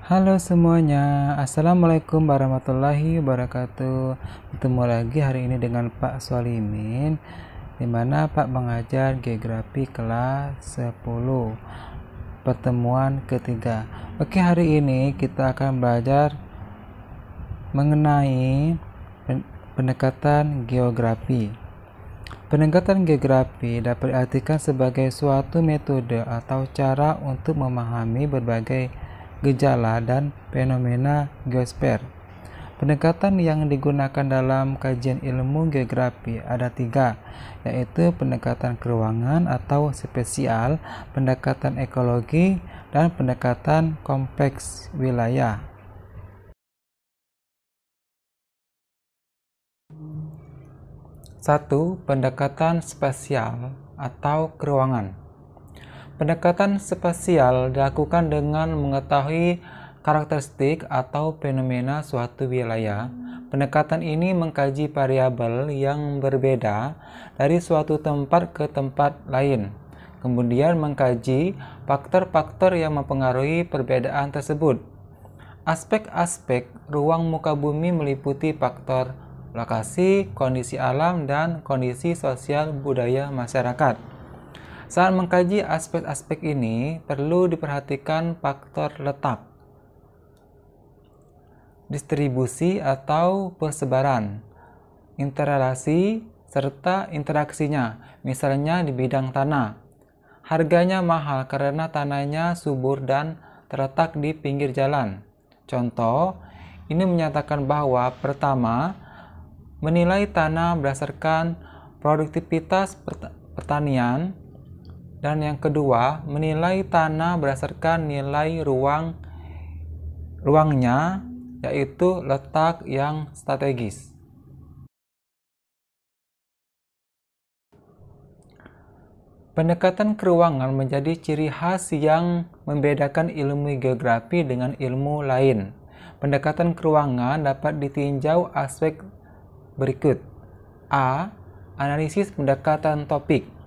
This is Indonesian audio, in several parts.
Halo semuanya, Assalamualaikum warahmatullahi wabarakatuh. Bertemu lagi hari ini dengan Pak Solimin, di mana Pak mengajar geografi kelas 10, pertemuan ketiga. Oke, hari ini kita akan belajar mengenai pendekatan geografi. Pendekatan geografi dapat diartikan sebagai suatu metode atau cara untuk memahami berbagai gejala dan fenomena geosfer. Pendekatan yang digunakan dalam kajian ilmu geografi ada 3, yaitu pendekatan keruangan atau spesial, pendekatan ekologi, dan pendekatan kompleks wilayah. 1. Pendekatan spasial atau keruangan. Pendekatan spasial dilakukan dengan mengetahui karakteristik atau fenomena suatu wilayah. Pendekatan ini mengkaji variabel yang berbeda dari suatu tempat ke tempat lain, kemudian mengkaji faktor-faktor yang mempengaruhi perbedaan tersebut. Aspek-aspek ruang muka bumi meliputi faktor lokasi, kondisi alam, dan kondisi sosial budaya masyarakat. Saat mengkaji aspek-aspek ini, perlu diperhatikan faktor letak, distribusi atau persebaran, interrelasi, serta interaksinya, misalnya di bidang tanah. Harganya mahal karena tanahnya subur dan terletak di pinggir jalan. Contoh, ini menyatakan bahwa pertama, menilai tanah berdasarkan produktivitas pertanian, dan yang kedua, menilai tanah berdasarkan nilai ruangnya, yaitu letak yang strategis. Pendekatan keruangan menjadi ciri khas yang membedakan ilmu geografi dengan ilmu lain. Pendekatan keruangan dapat ditinjau aspek berikut. A. Analisis pendekatan topik.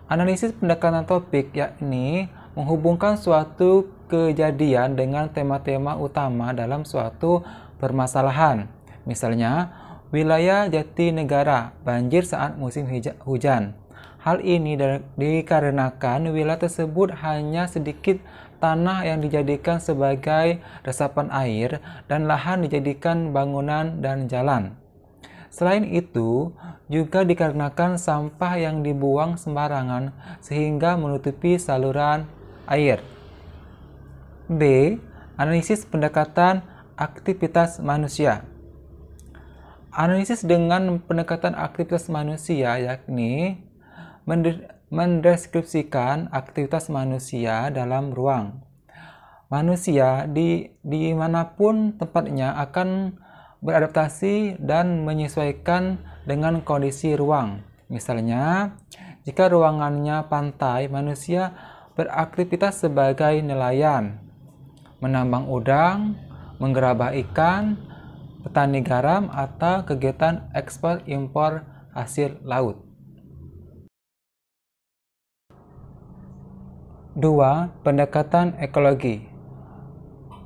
Analisis pendekatan topik yakni menghubungkan suatu kejadian dengan tema-tema utama dalam suatu permasalahan. Misalnya, wilayah Jatinegara banjir saat musim hujan. Hal ini dikarenakan wilayah tersebut hanya sedikit tanah yang dijadikan sebagai resapan air dan lahan dijadikan bangunan dan jalan. Selain itu, juga dikarenakan sampah yang dibuang sembarangan sehingga menutupi saluran air. B. Analisis pendekatan aktivitas manusia. Analisis dengan pendekatan aktivitas manusia yakni mendeskripsikan aktivitas manusia dalam ruang. Manusia dimanapun tempatnya akan beradaptasi dan menyesuaikan dengan kondisi ruang. Misalnya, jika ruangannya pantai, manusia beraktivitas sebagai nelayan, menambang udang, menggerabah ikan, petani garam, atau kegiatan ekspor impor hasil laut. 2. Pendekatan ekologi.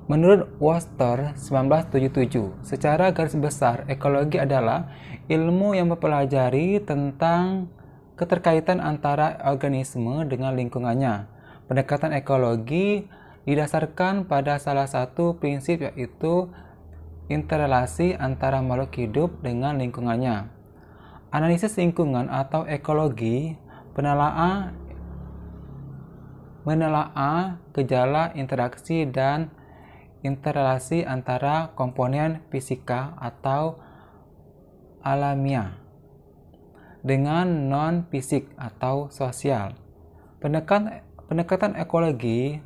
Menurut Worcester 1977, secara garis besar, ekologi adalah ilmu yang mempelajari tentang keterkaitan antara organisme dengan lingkungannya. Pendekatan ekologi didasarkan pada salah satu prinsip, yaitu interrelasi antara makhluk hidup dengan lingkungannya. Analisis lingkungan atau ekologi menelaah gejala interaksi dan interrelasi antara komponen fisika atau alamiah dengan non-fisik atau sosial. Pendekatan ekologi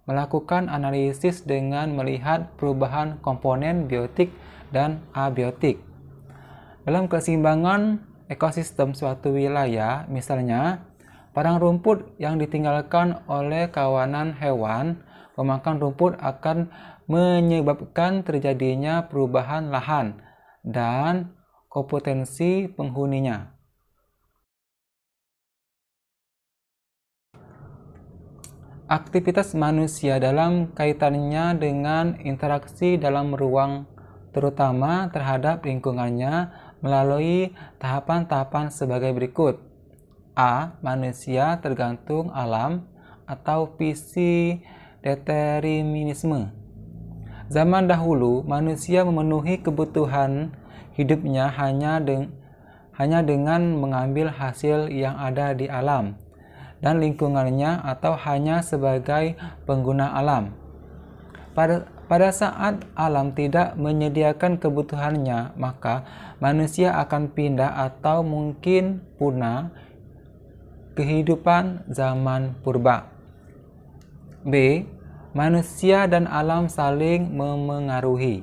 melakukan analisis dengan melihat perubahan komponen biotik dan abiotik dalam keseimbangan ekosistem suatu wilayah. Misalnya, padang rumput yang ditinggalkan oleh kawanan hewan pemakan rumput akan menyebabkan terjadinya perubahan lahan dan kompetensi penghuninya. aktivitas manusia dalam kaitannya dengan interaksi dalam ruang, terutama terhadap lingkungannya melalui tahapan-tahapan sebagai berikut. A. Manusia tergantung alam atau visi determinisme. Zaman dahulu, manusia memenuhi kebutuhan hidupnya hanya dengan mengambil hasil yang ada di alam dan lingkungannya atau hanya sebagai pengguna alam. Pada saat alam tidak menyediakan kebutuhannya, maka manusia akan pindah atau mungkin punah kehidupan zaman purba. B. Manusia dan alam saling memengaruhi.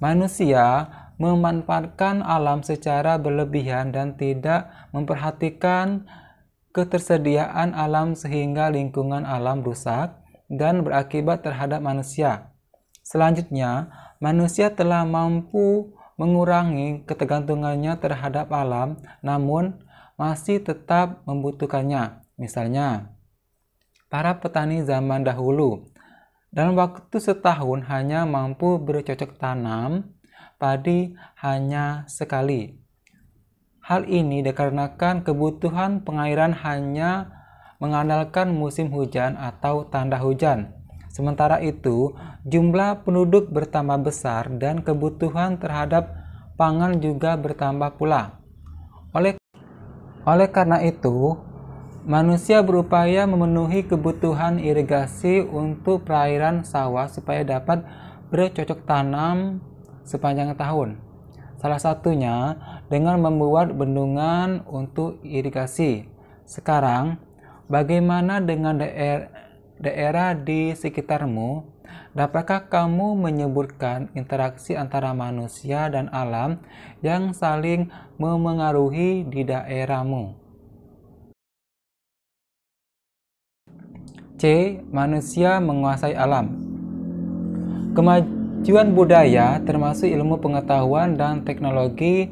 Manusia memanfaatkan alam secara berlebihan dan tidak memperhatikan ketersediaan alam sehingga lingkungan alam rusak dan berakibat terhadap manusia. Selanjutnya, manusia telah mampu mengurangi ketergantungannya terhadap alam, namun masih tetap membutuhkannya. Misalnya, para petani zaman dahulu dalam waktu setahun hanya mampu bercocok tanam padi hanya sekali. Hal ini dikarenakan kebutuhan pengairan hanya mengandalkan musim hujan atau tanda hujan. Sementara itu, jumlah penduduk bertambah besar dan kebutuhan terhadap pangan juga bertambah pula. Oleh karena itu, manusia berupaya memenuhi kebutuhan irigasi untuk perairan sawah supaya dapat bercocok tanam sepanjang tahun. Salah satunya dengan membuat bendungan untuk irigasi. Sekarang, bagaimana dengan daerah di sekitarmu? Dapatkah kamu menyebutkan interaksi antara manusia dan alam yang saling memengaruhi di daerahmu? C. Manusia menguasai alam. Kemajuan budaya, termasuk ilmu pengetahuan dan teknologi,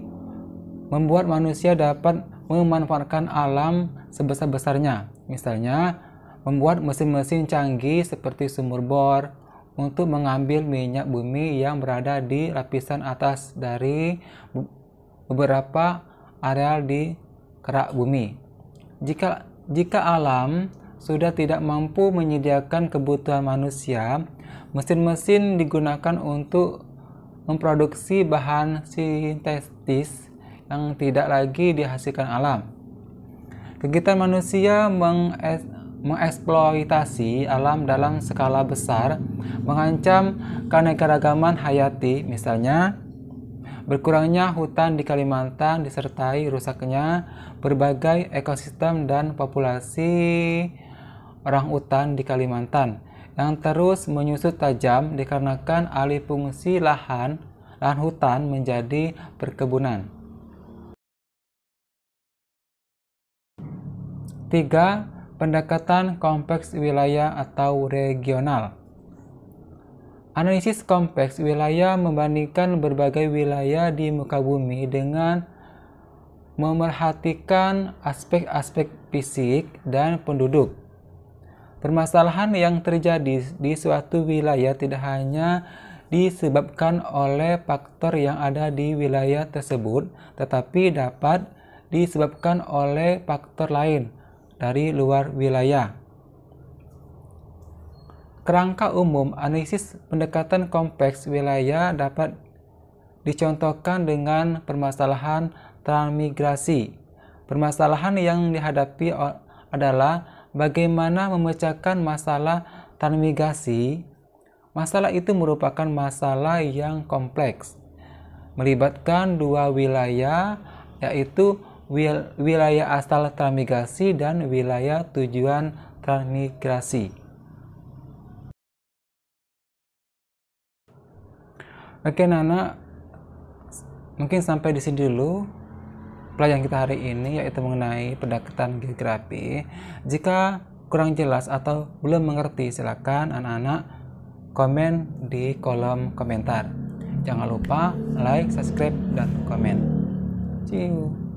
membuat manusia dapat memanfaatkan alam sebesar-besarnya. Misalnya, membuat mesin-mesin canggih seperti sumur bor untuk mengambil minyak bumi yang berada di lapisan atas dari beberapa areal di kerak bumi. Jika alam sudah tidak mampu menyediakan kebutuhan manusia, mesin-mesin digunakan untuk memproduksi bahan sintetis yang tidak lagi dihasilkan alam. Kegiatan manusia mengeksploitasi alam dalam skala besar mengancam keanekaragaman hayati, misalnya berkurangnya hutan di Kalimantan disertai rusaknya berbagai ekosistem dan populasi orangutan di Kalimantan yang terus menyusut tajam dikarenakan alih fungsi lahan hutan menjadi perkebunan. 3. Pendekatan kompleks wilayah atau regional. Analisis kompleks wilayah membandingkan berbagai wilayah di muka bumi dengan memerhatikan aspek-aspek fisik dan penduduk. Permasalahan yang terjadi di suatu wilayah tidak hanya disebabkan oleh faktor yang ada di wilayah tersebut, tetapi dapat disebabkan oleh faktor lain dari luar wilayah. Kerangka umum analisis pendekatan kompleks wilayah dapat dicontohkan dengan permasalahan transmigrasi. Permasalahan yang dihadapi adalah bagaimana memecahkan masalah transmigrasi. Masalah itu merupakan masalah yang kompleks, melibatkan dua wilayah, yaitu wilayah asal transmigrasi dan wilayah tujuan transmigrasi. Oke, Nana, mungkin sampai di sini dulu pelajaran kita hari ini, yaitu mengenai pendekatan geografi. Jika kurang jelas atau belum mengerti, silakan anak-anak komen di kolom komentar. Jangan lupa like, subscribe, dan komen. See you.